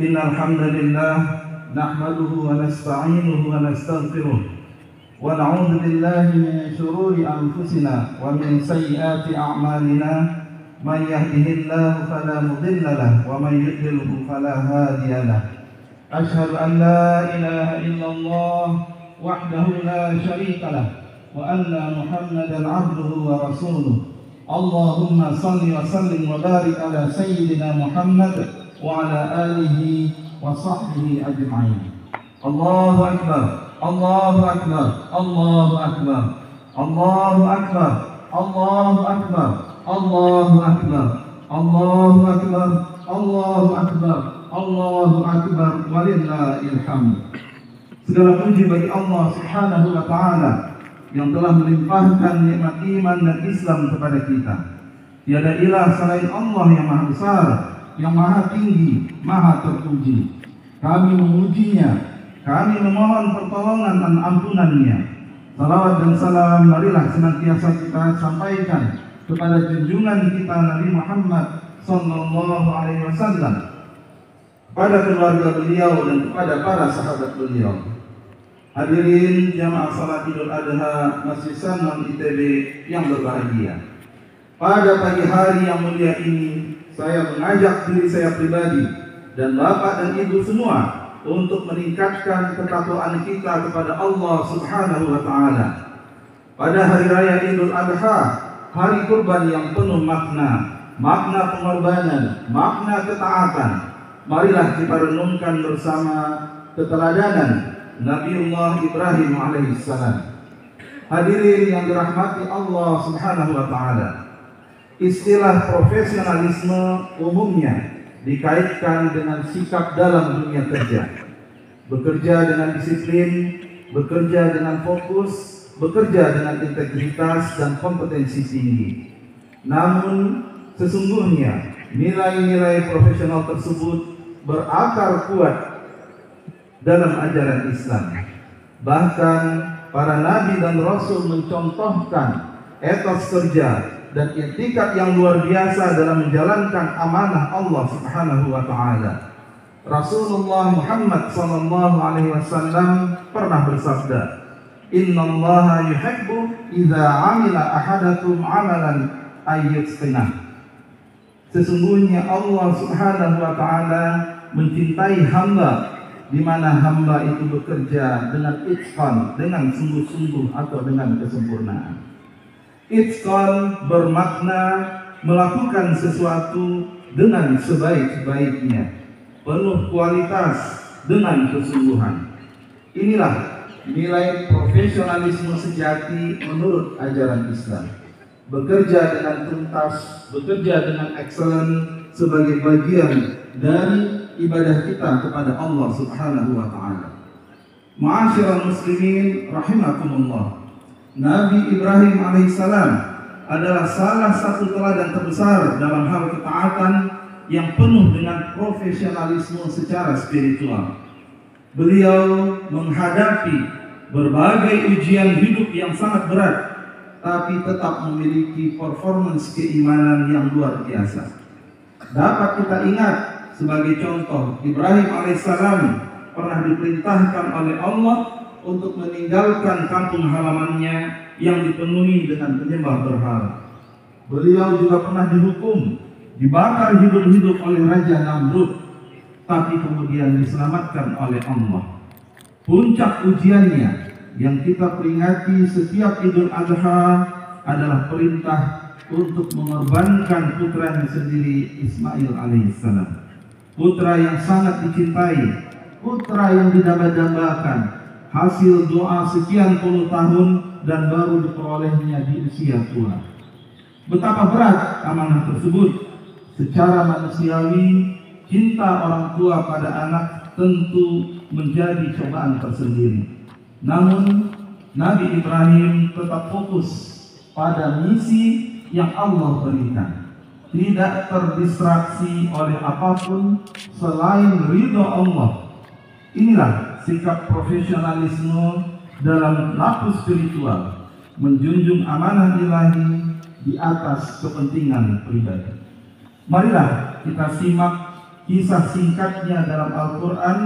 إن الحمد لله نحمده ونستعينه ونستغفره ونعوذ بالله من شرور أنفسنا ومن سيئات أعمالنا من يهده الله فلا مضل له ومن يضلله فلا هادي له أشهد أن لا إله إلا الله وحده لا شريك له وأن محمدا عبده ورسوله اللهم صل وسلم وبارك على سيدنا محمد وعلى آله وصحبه أجمعين. الله أكبر الله أكبر الله أكبر الله أكبر الله أكبر الله أكبر الله أكبر الله أكبر الله أكبر walillahil hamd. Segala puji bagi Allah Subhanahu wa taala yang telah melimpahkan nikmat iman dan Islam kepada kita. Tiada ilah selain Allah yang maha besar, yang maha tinggi, maha terpuji. Kami memujinya, kami memohon pertolongan dan ampunannya. Salawat dan salam marilah senantiasa kita sampaikan kepada junjungan kita Nabi Muhammad sallallahu alaihi wasallam, pada keluarga beliau dan kepada para sahabat beliau. Hadirin jamaah salat Idul Adha Masjid Sanan ITB yang berbahagia. Pada pagi hari yang mulia ini, saya mengajak diri saya pribadi dan Bapak dan Ibu semua untuk meningkatkan ketakwaan kita kepada Allah Subhanahu wa taala. Pada hari raya Idul Adha, hari kurban yang penuh makna, makna pengorbanan, makna ketaatan, marilah kita renungkan bersama keteladanan Nabiullah Ibrahim alaihissalam. Hadirin yang dirahmati Allah Subhanahu wa taala. Istilah profesionalisme umumnya dikaitkan dengan sikap dalam dunia kerja. Bekerja dengan disiplin, bekerja dengan fokus, bekerja dengan integritas dan kompetensi tinggi. Namun sesungguhnya nilai-nilai profesional tersebut berakar kuat dalam ajaran Islam. Bahkan para nabi dan rasul mencontohkan etos kerja dan etikat yang luar biasa dalam menjalankan amanah Allah Subhanahu wa taala. Rasulullah Muhammad sallallahu alaihi wasallam pernah bersabda, "Innallaha yuhibbu idza 'amila ahadakum 'amalan ayyutqinah." Sesungguhnya Allah Subhanahu wa taala mencintai hamba di mana hamba itu bekerja dengan itqan, dengan sungguh-sungguh atau dengan kesempurnaan. Itqan bermakna melakukan sesuatu dengan sebaik-baiknya, penuh kualitas dengan kesungguhan. Inilah nilai profesionalisme sejati menurut ajaran Islam. Bekerja dengan tuntas, bekerja dengan excellent sebagai bagian dari ibadah kita kepada Allah Subhanahu wa taala. Ma'asyiral muslimin rahimakumullah. Nabi Ibrahim alaihissalam adalah salah satu teladan terbesar dalam hal ketaatan yang penuh dengan profesionalisme secara spiritual. Beliau menghadapi berbagai ujian hidup yang sangat berat, tapi tetap memiliki performance keimanan yang luar biasa. Dapat kita ingat sebagai contoh, Ibrahim alaihissalam pernah diperintahkan oleh Allah untuk meninggalkan kampung halamannya yang dipenuhi dengan penyembah berhala. Beliau juga pernah dihukum, dibakar hidup-hidup oleh Raja Namrud, tapi kemudian diselamatkan oleh Allah. Puncak ujiannya yang kita peringati setiap Idul Adha adalah perintah untuk mengorbankan putranya sendiri, Ismail alaihissalam. Putra yang sangat dicintai, putra yang didamba-dambakan, hasil doa sekian puluh tahun dan baru diperolehnya di usia tua. Betapa berat amanah tersebut. Secara manusiawi, cinta orang tua pada anak tentu menjadi cobaan tersendiri. Namun Nabi Ibrahim tetap fokus pada misi yang Allah berikan, tidak terdistraksi oleh apapun selain ridho Allah. Inilah sikap profesionalisme dalam laku spiritual, menjunjung amanah ilahi di atas kepentingan pribadi. Marilah kita simak kisah singkatnya dalam Al-Quran,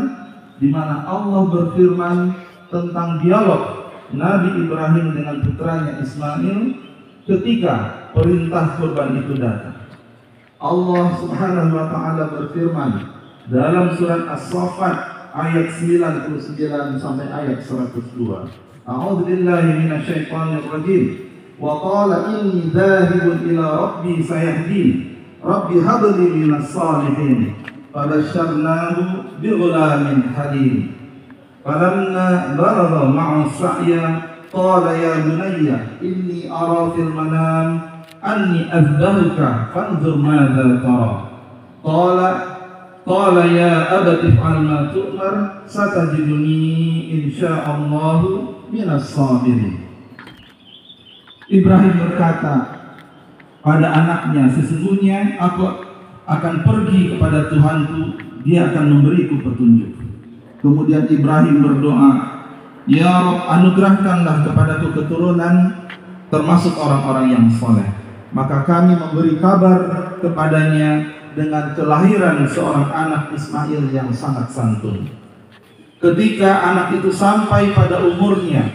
di mana Allah berfirman tentang dialog Nabi Ibrahim dengan putranya Ismail ketika perintah kurban itu datang. Allah Subhanahu wa taala berfirman dalam surat As-Saffat ayat 99 sampai ayat 102. A'udzu billahi minasyaitonir rajim. Wa qala inni dzahibun ila rabbi sayahdin. Rabbi hab li minas salihin. Fabasyarnahu bighulamin halim. Falamma balagha ma'a as-sa'ya qala ya bunayya inni ara fil manam anni azbahuka fanzur madza tara. Qala ya abati if'al ma tu'mar satajiduni insyaallah minas sabirin. Ibrahim berkata pada anaknya, sesungguhnya aku akan pergi kepada Tuhanku, dia akan memberiku petunjuk. Kemudian Ibrahim berdoa, ya Rabb, anugerahkanlah kepadaku keturunan termasuk orang-orang yang soleh. Maka kami memberi kabar kepadanya dengan kelahiran seorang anak Ismail yang sangat santun. Ketika anak itu sampai pada umurnya,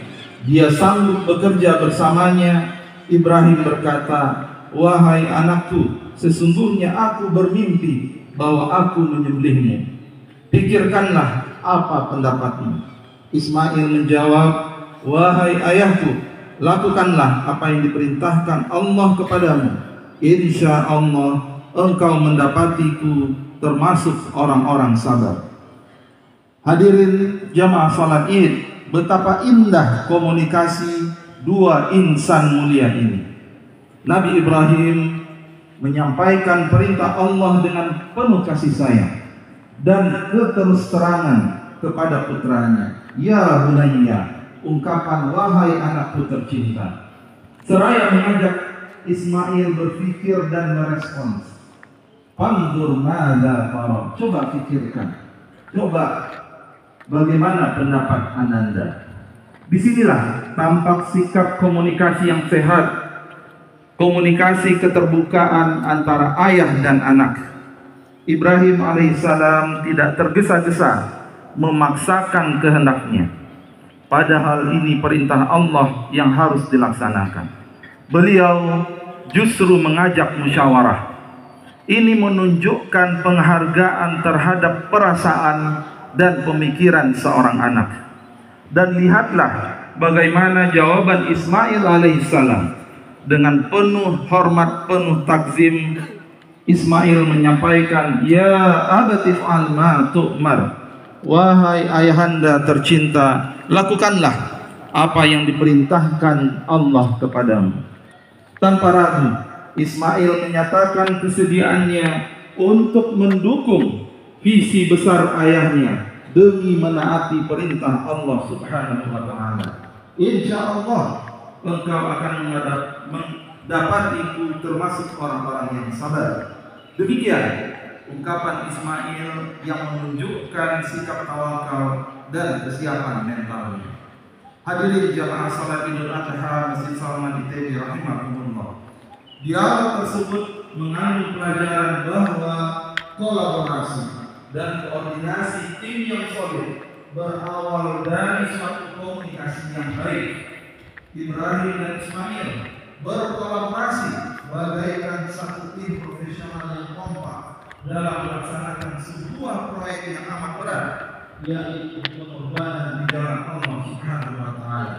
dia sanggup bekerja bersamanya. Ibrahim berkata, wahai anakku, sesungguhnya aku bermimpi bahwa aku menyembelihmu. Pikirkanlah apa pendapatmu. Ismail menjawab, wahai ayahku, lakukanlah apa yang diperintahkan Allah kepadamu. Insya Allah engkau mendapatiku termasuk orang-orang sabar. Hadirin jamaah salat Id, betapa indah komunikasi dua insan mulia ini. Nabi Ibrahim menyampaikan perintah Allah dengan penuh kasih sayang dan keterus-terangan kepada putranya. Ya bunayya, ungkapan wahai anakku tercinta. Seraya mengajak Ismail berpikir dan merespons. Fanzur madza tara. Coba pikirkan. Coba bagaimana pendapat Ananda? Disinilah tampak sikap komunikasi yang sehat, komunikasi keterbukaan antara ayah dan anak. Ibrahim alaihissalam tidak tergesa-gesa memaksakan kehendaknya, padahal ini perintah Allah yang harus dilaksanakan. Beliau justru mengajak musyawarah. Ini menunjukkan penghargaan terhadap perasaan dan pemikiran seorang anak. Dan lihatlah bagaimana jawaban Ismail alaihissalam. Dengan penuh hormat, penuh takzim, Ismail menyampaikan, ya abati if'al ma tu'mar. Wahai ayahanda tercinta, lakukanlah apa yang diperintahkan Allah kepadamu. Tanpa ragu, Ismail menyatakan kesediaannya untuk mendukung visi besar ayahnya demi menaati perintah Allah Subhanahu wa taala. Insyaallah engkau akan mendapatiku termasuk orang-orang yang sabar. Demikian ungkapan Ismail yang menunjukkan sikap tawakal dan kesiapan mentalnya. Hadirin jamaah salat Idul Adha Masjid Salman ITB rahimakumullah. Dialog tersebut mengandung pelajaran bahwa kolaborasi dan koordinasi tim yang solid berawal dari suatu komunikasi yang baik. Ibrahim dan Ismail berkolaborasi bagaikan satu tim profesional yang kompak dalam melaksanakan sebuah proyek yang amat berat, yaitu pengorbanan di jalan Allah Subhanahu wa taala.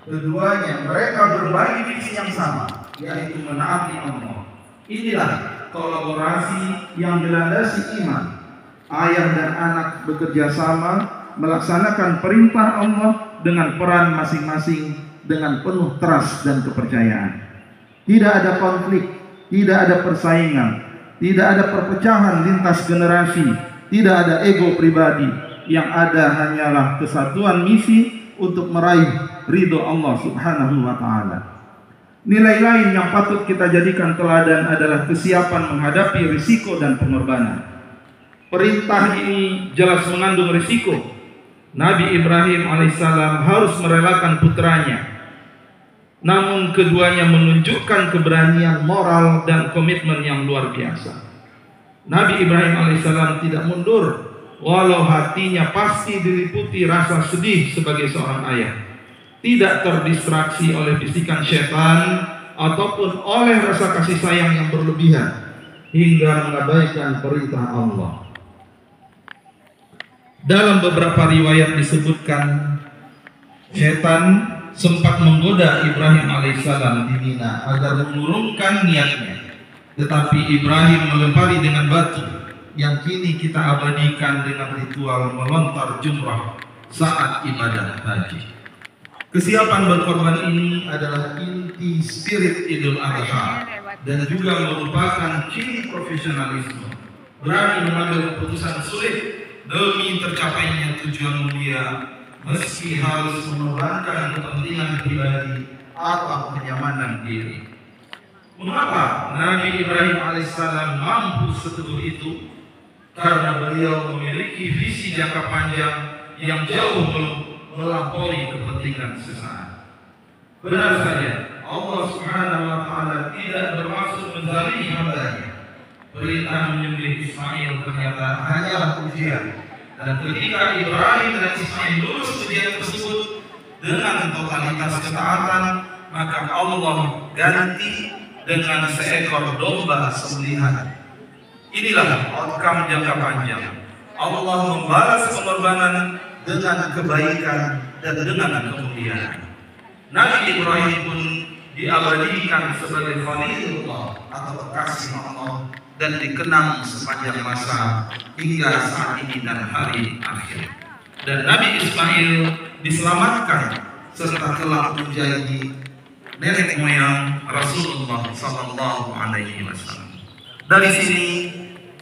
Keduanya mereka berbagi visi yang sama, yaitu menaati Allah. Inilah kolaborasi yang dilandasi iman. Ayah dan anak bekerja sama melaksanakan perintah Allah dengan peran masing-masing dengan penuh trust dan kepercayaan. Tidak ada konflik, tidak ada persaingan, tidak ada perpecahan lintas generasi, tidak ada ego pribadi. Yang ada hanyalah kesatuan misi untuk meraih ridho Allah Subhanahu wa taala. Nilai lain yang patut kita jadikan teladan adalah kesiapan menghadapi risiko dan pengorbanan. Perintah ini jelas mengandung risiko. Nabi Ibrahim alaihissalam harus merelakan putranya. Namun keduanya menunjukkan keberanian moral dan komitmen yang luar biasa. Nabi Ibrahim alaihissalam tidak mundur, walau hatinya pasti diliputi rasa sedih sebagai seorang ayah. Tidak terdistraksi oleh bisikan setan ataupun oleh rasa kasih sayang yang berlebihan hingga mengabaikan perintah Allah. Dalam beberapa riwayat disebutkan setan sempat menggoda Ibrahim alaihissalam di Mina agar mengurungkan niatnya. Tetapi Ibrahim melempari dengan batu yang kini kita abadikan dengan ritual melontar jumrah saat ibadah haji. Kesiapan berkorban ini adalah inti spirit Idul Adha dan juga merupakan ciri profesionalisme. Berani mengambil keputusan sulit demi tercapainya tujuan mulia, meski harus mengorbankan kepentingan pribadi atau kenyamanan diri. Mengapa Nabi Ibrahim alaihissalam mampu seteguh itu? Karena beliau memiliki visi jangka panjang yang jauh melampaui kepentingan sesaat. Benar saja, Allah Subhanahu wa Ta'ala tidak bermaksud menzalimi hamba-Nya. Perintah menyembelih Ismail ternyata hanyalah ujian. Dan ketika Ibrahim dan Ismail lulus ujian tersebut dengan totalitas ketaatan, maka Allah ganti dengan seekor domba sembelihan. Inilah outcome jangka panjang. Allah membalas pengorbanan dengan kebaikan dan dengan kemuliaan. Nabi Ibrahim pun diabadikan sebagai Khalilullah atau kekasih Allah dan dikenang sepanjang masa hingga saat ini dan hari akhir. Dan Nabi Ismail diselamatkan serta kelak menjadi nenek moyang Rasulullah Sallallahu Alaihi Wasallam. Dari sini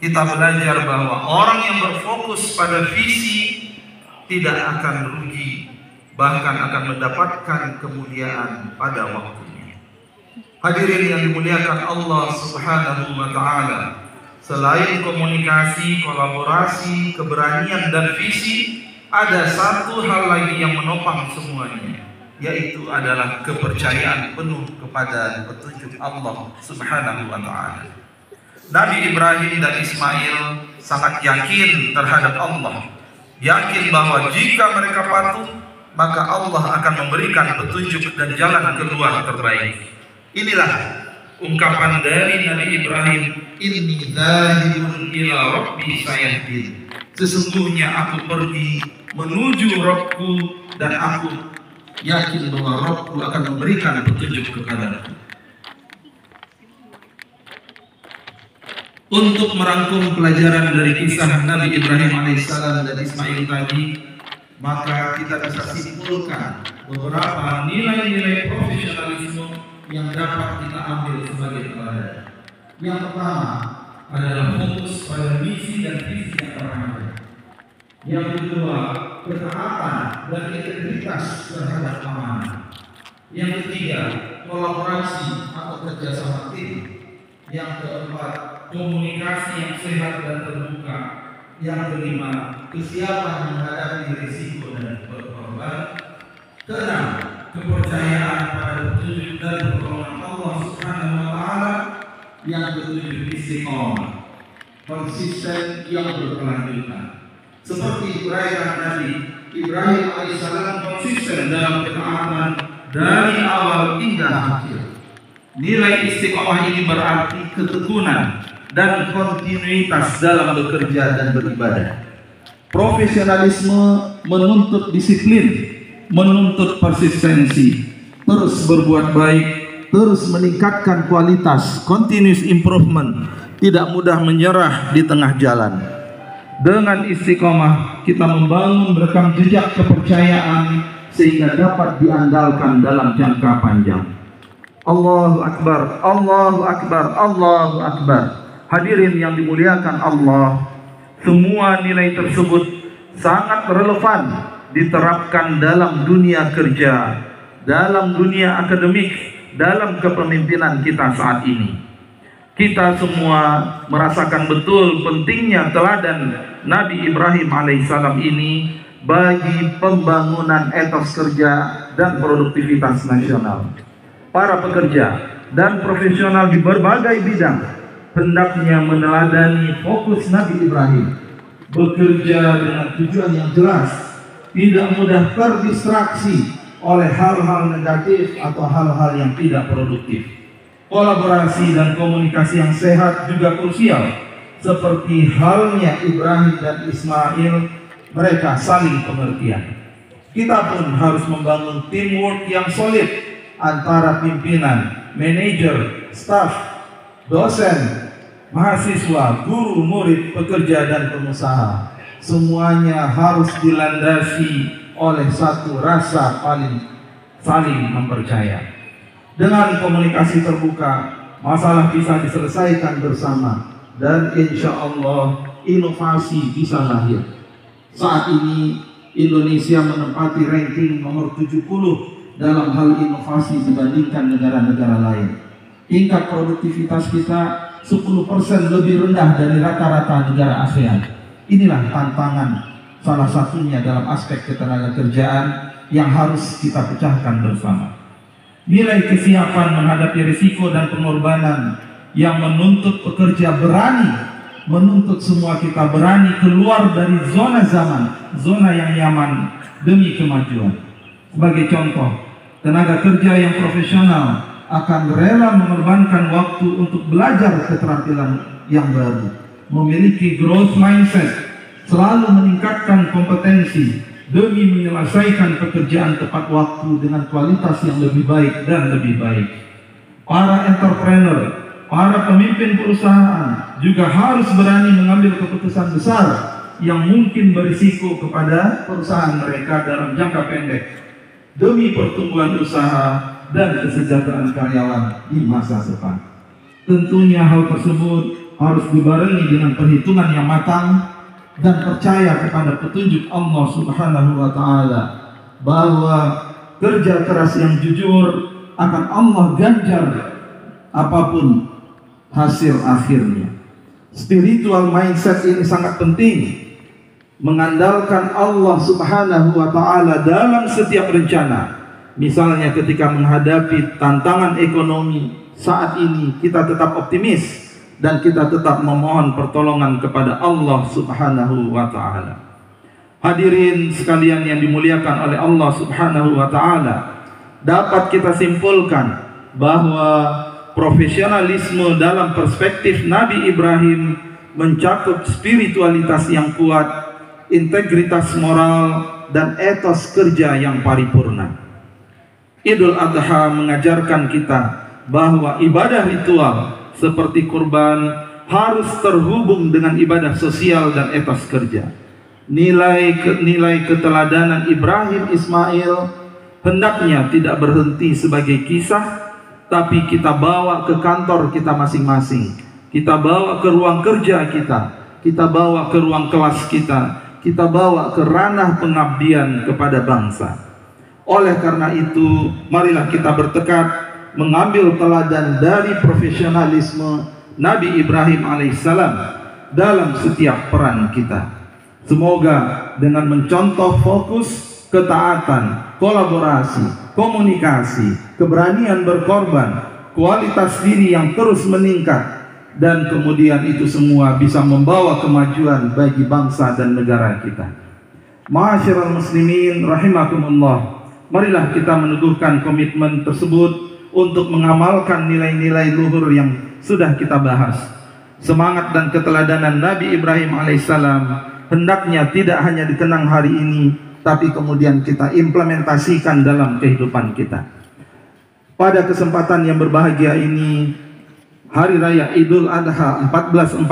kita belajar bahwa orang yang berfokus pada visi tidak akan rugi, bahkan akan mendapatkan kemuliaan pada waktunya. Hadirin yang dimuliakan Allah Subhanahu wa Ta'ala, selain komunikasi, kolaborasi, keberanian dan visi, ada satu hal lagi yang menopang semuanya, yaitu adalah kepercayaan penuh kepada petunjuk Allah Subhanahu wa Ta'ala. Nabi Ibrahim dan Ismail sangat yakin terhadap Allah, yakin bahwa jika mereka patuh, maka Allah akan memberikan petunjuk dan jalan keluar terbaik. Inilah ungkapan dari Nabi Ibrahim, inni dzahibun ila rabbi sayahdin. Sesungguhnya aku pergi menuju Rabbku dan aku yakin bahwa Rabbku akan memberikan petunjuk kepadaku. Untuk merangkum pelajaran dari kisah Nabi Ibrahim alaihissalam dan Ismail tadi, maka kita bisa simpulkan beberapa nilai-nilai profesionalisme yang dapat kita ambil sebagai teladan. Yang pertama adalah fokus pada misi dan visi yang terangkat. Yang kedua, ketaatan dan integritas terhadap amanah. Yang ketiga, kolaborasi atau kerjasama tim. Yang keempat, komunikasi yang sehat dan terbuka. Yang kelima, kesiapan menghadapi risiko dan berkorban. Keenam, kepercayaan pada petunjuk dan pertolongan Allah Subhanahu wa Ta'ala. Yang ketujuh, istiqomah, konsisten yang berkelanjutan. Seperti Ibrahim Nabi Ibrahim alaihissalam konsisten dalam ketaatan dari awal hingga akhir. Nilai istiqomah ini berarti ketekunan dan kontinuitas dalam bekerja dan beribadah. Profesionalisme menuntut disiplin, menuntut persistensi, terus berbuat baik, terus meningkatkan kualitas, continuous improvement, tidak mudah menyerah di tengah jalan. Dengan istiqomah kita membangun rekam jejak kepercayaan sehingga dapat diandalkan dalam jangka panjang. Allahu Akbar, Allahu Akbar, Allahu Akbar. Hadirin yang dimuliakan Allah, semua nilai tersebut sangat relevan diterapkan dalam dunia kerja, dalam dunia akademik, dalam kepemimpinan kita saat ini. Kita semua merasakan betul pentingnya teladan Nabi Ibrahim alaihissalam ini bagi pembangunan etos kerja dan produktivitas nasional. Para pekerja dan profesional di berbagai bidang hendaknya meneladani fokus Nabi Ibrahim, bekerja dengan tujuan yang jelas, tidak mudah terdistraksi oleh hal-hal negatif atau hal-hal yang tidak produktif. Kolaborasi dan komunikasi yang sehat juga krusial, seperti halnya Ibrahim dan Ismail, mereka saling pengertian. Kita pun harus membangun teamwork yang solid antara pimpinan, manajer, staf, dosen, mahasiswa, guru, murid, pekerja, dan pengusaha. Semuanya harus dilandasi oleh satu rasa saling mempercaya. Dengan komunikasi terbuka, masalah bisa diselesaikan bersama, dan insya Allah inovasi bisa lahir. Saat ini Indonesia menempati ranking nomor 70 dalam hal inovasi dibandingkan negara-negara lain. Tingkat produktivitas kita 10% lebih rendah dari rata-rata negara ASEAN. Inilah tantangan salah satunya dalam aspek ketenagakerjaan yang harus kita pecahkan bersama. Nilai kesiapan menghadapi risiko dan pengorbanan yang menuntut pekerja berani, menuntut semua kita berani keluar dari zona zaman, zona yang nyaman demi kemajuan. Sebagai contoh, tenaga kerja yang profesional akan rela mengorbankan waktu untuk belajar keterampilan yang baru, memiliki growth mindset, selalu meningkatkan kompetensi demi menyelesaikan pekerjaan tepat waktu dengan kualitas yang lebih baik dan lebih baik. Para entrepreneur, para pemimpin perusahaan juga harus berani mengambil keputusan besar yang mungkin berisiko kepada perusahaan mereka dalam jangka pendek demi pertumbuhan usaha dan kesejahteraan karyawan di masa depan. Tentunya hal tersebut harus dibarengi dengan perhitungan yang matang dan percaya kepada petunjuk Allah Subhanahu wa Ta'ala, bahwa kerja keras yang jujur akan Allah ganjar apapun hasil akhirnya. Spiritual mindset ini sangat penting, mengandalkan Allah Subhanahu wa Ta'ala dalam setiap rencana. Misalnya ketika menghadapi tantangan ekonomi saat ini, kita tetap optimis dan kita tetap memohon pertolongan kepada Allah Subhanahu wa Ta'ala. Hadirin sekalian yang dimuliakan oleh Allah Subhanahu wa Ta'ala, dapat kita simpulkan bahwa profesionalisme dalam perspektif Nabi Ibrahim mencakup spiritualitas yang kuat, integritas moral, dan etos kerja yang paripurna. Idul Adha mengajarkan kita bahwa ibadah ritual seperti kurban harus terhubung dengan ibadah sosial dan etos kerja. Nilai keteladanan Ibrahim Ismail hendaknya tidak berhenti sebagai kisah, tapi kita bawa ke kantor kita masing-masing, kita bawa ke ruang kerja kita bawa ke ruang kelas kita bawa ke ranah pengabdian kepada bangsa. Oleh karena itu, marilah kita bertekad mengambil teladan dari profesionalisme Nabi Ibrahim alaihissalam dalam setiap peran kita. Semoga dengan mencontoh fokus, ketaatan, kolaborasi, komunikasi, keberanian berkorban, kualitas diri yang terus meningkat, dan kemudian itu semua bisa membawa kemajuan bagi bangsa dan negara kita. Ma'asyiral muslimin rahimakumullah, marilah kita meneguhkan komitmen tersebut untuk mengamalkan nilai-nilai luhur yang sudah kita bahas. Semangat dan keteladanan Nabi Ibrahim alaihissalam hendaknya tidak hanya dikenang hari ini, tapi kemudian kita implementasikan dalam kehidupan kita. Pada kesempatan yang berbahagia ini, Hari Raya Idul Adha 1446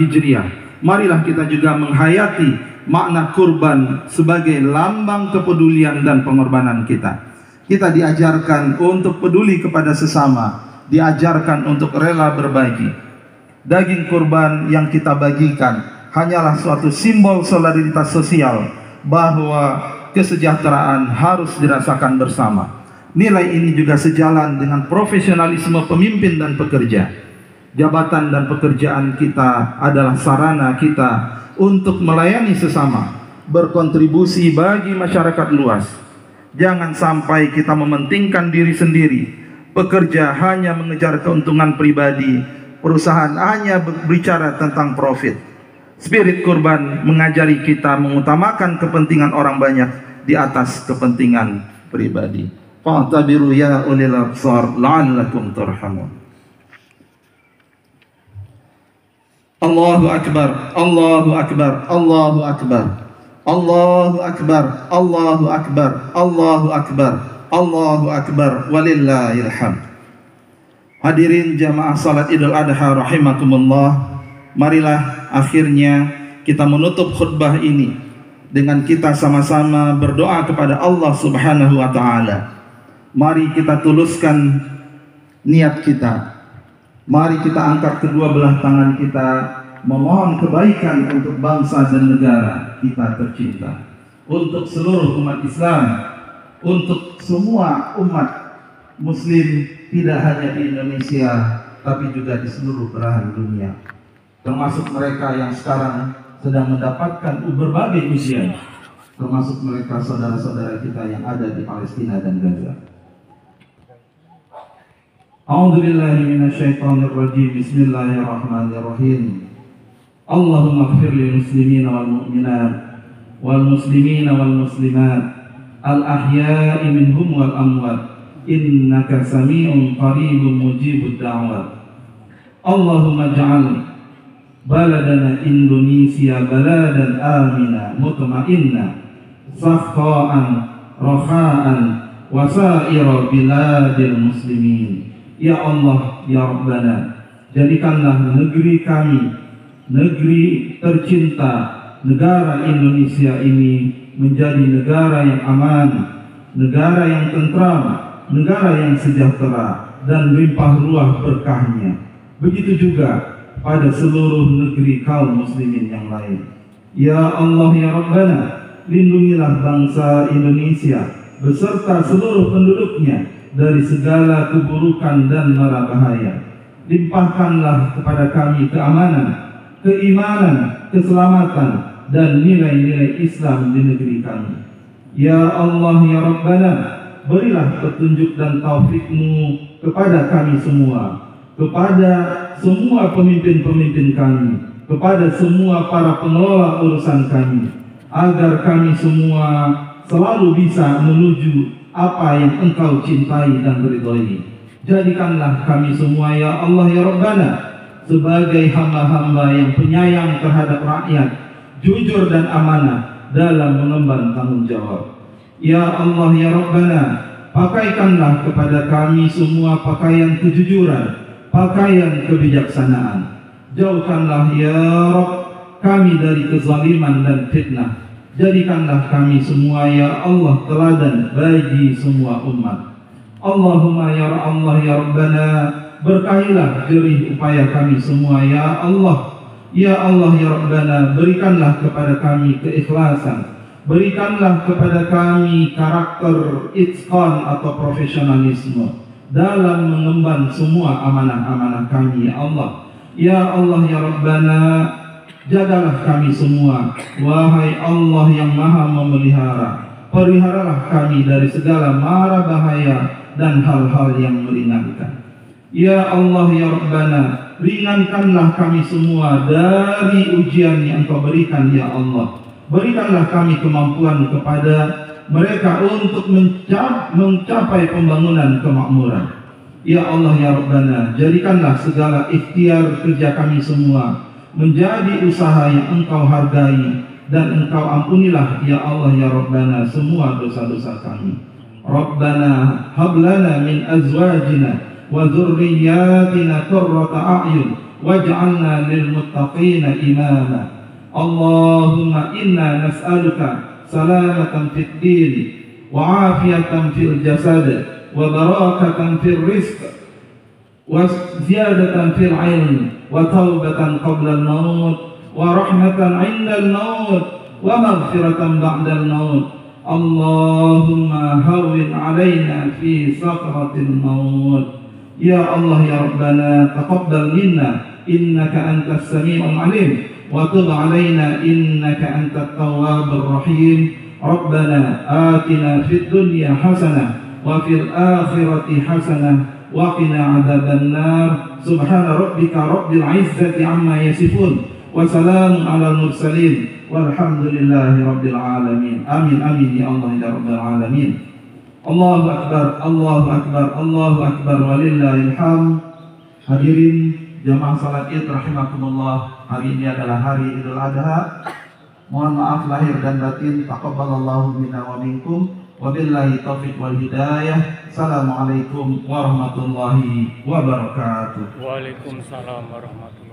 Hijriah, marilah kita juga menghayati makna kurban sebagai lambang kepedulian dan pengorbanan kita. Kita diajarkan untuk peduli kepada sesama, diajarkan untuk rela berbagi. Daging kurban yang kita bagikan hanyalah suatu simbol solidaritas sosial, bahwa kesejahteraan harus dirasakan bersama. Nilai ini juga sejalan dengan profesionalisme pemimpin dan pekerja. Jabatan dan pekerjaan kita adalah sarana kita untuk melayani sesama, berkontribusi bagi masyarakat luas. Jangan sampai kita mementingkan diri sendiri, bekerja hanya mengejar keuntungan pribadi, perusahaan hanya berbicara tentang profit. Spirit kurban mengajari kita mengutamakan kepentingan orang banyak di atas kepentingan pribadi. Fa'tabiru ya ulil absar la'allakum turhamun. Allahu akbar, Allahu akbar, Allahu akbar. Allahu akbar, Allahu akbar, Allahu akbar, Allahu akbar, walillahil hamd. Hadirin jamaah salat Idul Adha rahimakumullah. Marilah akhirnya kita menutup khutbah ini dengan kita sama-sama berdoa kepada Allah Subhanahu wa taala. Mari kita tuluskan niat kita. Mari kita angkat kedua belah tangan kita memohon kebaikan untuk bangsa dan negara kita tercinta, untuk seluruh umat Islam, untuk semua umat muslim, tidak hanya di Indonesia tapi juga di seluruh belahan dunia, termasuk mereka yang sekarang sedang mendapatkan berbagai ujian, termasuk mereka saudara-saudara kita yang ada di Palestina dan Gaza. A'udzubillahi minasyaitonirrajim. Bismillahirrahmanirrahim. Allahumma ighfir lil muslimina wal mu'minat wal muslimina wal muslimat al ahya'i minhum wal amwat innaka sami'un qaribun mujibud da'wat. Allahumma ij'al baladana Indonesia baladan amina mutma'inna sakha'an rakha'an wa sa'ira biladil muslimin. Ya Allah, ya Rabbana, jadikanlah negeri kami, negeri tercinta, negara Indonesia ini menjadi negara yang aman, negara yang tentram, negara yang sejahtera dan limpah ruah berkahnya. Begitu juga pada seluruh negeri kaum muslimin yang lain. Ya Allah, ya Rabbana, lindungilah bangsa Indonesia beserta seluruh penduduknya dari segala keburukan dan mara bahaya. Limpahkanlah kepada kami keamanan, keimanan, keselamatan, dan nilai-nilai Islam di negeri kami. Ya Allah, ya Rabbana, berilah petunjuk dan taufik-Mu kepada kami semua, kepada semua pemimpin-pemimpin kami, kepada semua para pengelola urusan kami, agar kami semua selalu bisa menuju apa yang Engkau cintai dan ridhoi. Jadikanlah kami semua, ya Allah, ya Rabbana, sebagai hamba-hamba yang penyayang terhadap rakyat, jujur dan amanah dalam mengemban tanggung jawab. Ya Allah, ya Rabbana, pakaikanlah kepada kami semua pakaian kejujuran, pakaian kebijaksanaan. Jauhkanlah ya Rabb kami dari kezaliman dan fitnah. Jadikanlah kami semua, ya Allah, teladan bagi semua umat. Allahumma ya Allah, ya Rabbana, berkahilah jerih upaya kami semua, ya Allah. Ya Allah, ya Rabbana, berikanlah kepada kami keikhlasan, berikanlah kepada kami karakter itqan atau profesionalisme dalam mengemban semua amanah-amanah kami, ya Allah. Ya Allah, ya Rabbana, jagalah kami semua, wahai Allah yang maha memelihara. Peliharalah kami dari segala mara bahaya dan hal-hal yang meringankan. Ya Allah, ya Rabbana, ringankanlah kami semua dari ujian yang Engkau berikan, ya Allah. Berikanlah kami kemampuan kepada mereka untuk mencapai pembangunan kemakmuran. Ya Allah, ya Rabbana, jadikanlah segala ikhtiar kerja kami semua menjadi usaha yang Engkau hargai, dan Engkau ampunilah, ya Allah, ya Rabbana, semua dosa-dosa kami. Rabbana hablana min azwajina wa dzurriyyatina qurrata a'yun waj'alna lil muttaqina imama. Allahumma inna nas'aluka salamatan fid din wa afiyatan fil jasad wa barakatan fil rizq wa ziyadatan fil ilm wa taubatan qabla al-maut wa rahmatan 'inda al-maut wa maghfiratan ba'da al-maut. Allahumma hawwin 'alaina fi sakratil maut. Ya Allah, ya Rabbana, taqabbal minna innaka antas sami'ul 'alim wa tub 'alaina innaka antat tawwabur rahim. Rabbana atina fid dunya hasanah wa fil akhirati hasanah wa qina adzabannar. Subhana rabbika rabbil izzati amma yasifun wa salamun alal mursalin walhamdulillahi rabbil alamin. Amin amin ya Allah ya rabbal alamin. Allahu akbar, Allahu akbar, Allahu akbar, walillahil hamd. Hadirin jamaah salat Id rahimakumullah, hari ini adalah hari Idul Adha. Mohon maaf lahir dan batin, taqabbalallahu minna wa minkum, wabillahi taufiq wal hidayah. Assalamualaikum warahmatullahi wabarakatuh. Waalaikumsalam warahmatullahi wabarakatuh.